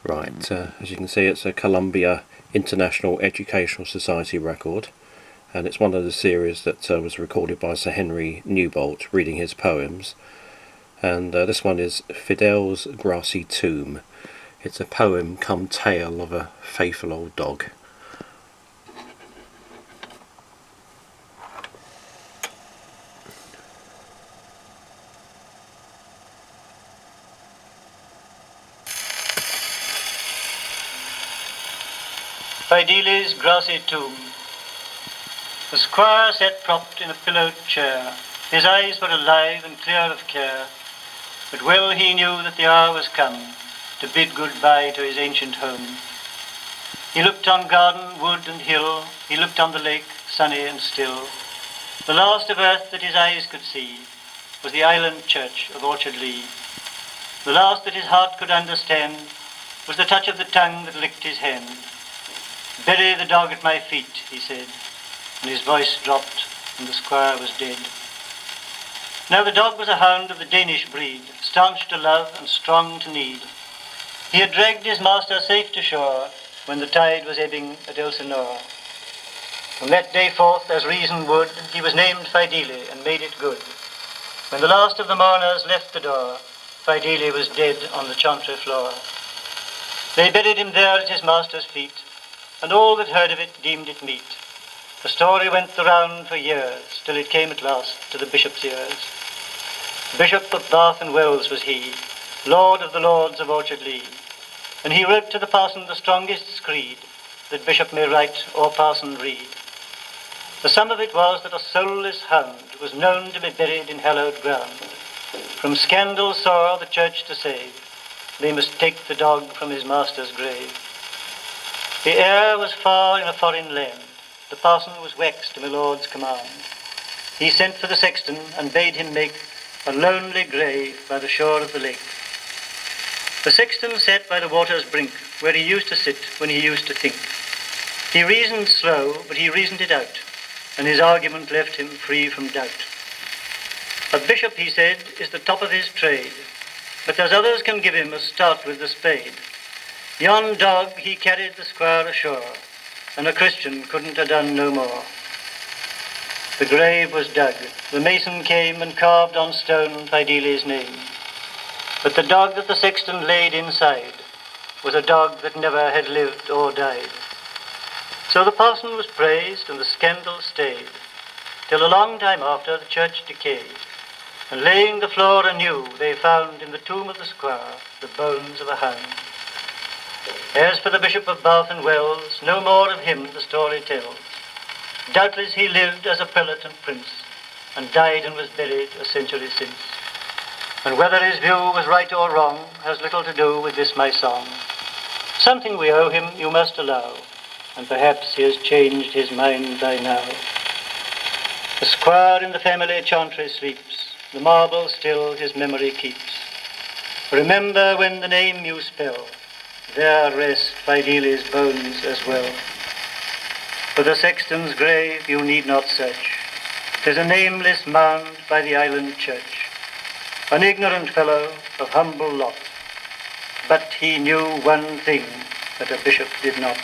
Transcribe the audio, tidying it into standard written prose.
Right, as you can see, it's a Columbia International Educational Society record, and it's one of the series that was recorded by Sir Henry Newbolt reading his poems. And this one is Fidele's Grassy Tomb. It's a poem come tale of a faithful old dog. Fidele's grassy tomb. The squire sat propped in a pillowed chair. His eyes were alive and clear of care, but well he knew that the hour was come to bid good-bye to his ancient home. He looked on garden, wood and hill, he looked on the lake, sunny and still. The last of earth that his eyes could see was the island church of Orchard Lee. The last that his heart could understand was the touch of the tongue that licked his hand. "Bury the dog at my feet," he said, and his voice dropped and the squire was dead. Now the dog was a hound of the Danish breed, staunch to love and strong to need. He had dragged his master safe to shore when the tide was ebbing at Elsinore. From that day forth, as reason would, he was named Fidele and made it good. When the last of the mourners left the door, Fidele was dead on the chantry floor. They buried him there at his master's feet, and all that heard of it deemed it meet. The story went the round for years, till it came at last to the bishop's ears. Bishop of Bath and Wells was he, lord of the lords of Orchard Lee, and he wrote to the parson the strongest screed that bishop may write or parson read. The sum of it was that a soulless hound was known to be buried in hallowed ground. From scandal sore the church to save, they must take the dog from his master's grave. The heir was far in a foreign land. The parson was waxed to my lord's command. He sent for the sexton and bade him make a lonely grave by the shore of the lake. The sexton sat by the water's brink, where he used to sit when he used to think. He reasoned slow, but he reasoned it out, and his argument left him free from doubt. A bishop, he said, is the top of his trade, but there's others can give him a start with the spade. Yon dog he carried the squire ashore, and a Christian couldn't have done no more. The grave was dug. The mason came and carved on stone Fidele's name. But the dog that the sexton laid inside was a dog that never had lived or died. So the parson was praised and the scandal stayed, till a long time after the church decayed, and laying the floor anew they found in the tomb of the squire the bones of a hound. As for the Bishop of Bath and Wells, no more of him the story tells. Doubtless he lived as a prelate and prince, and died and was buried a century since. And whether his view was right or wrong has little to do with this my song. Something we owe him you must allow, and perhaps he has changed his mind by now. The squire in the family chantry sleeps, the marble still his memory keeps. Remember when the name you spell, there rest Fidele's bones as well. For the sexton's grave you need not search. 'Tis a nameless mound by the island church. An ignorant fellow of humble lot, but he knew one thing that a bishop did not.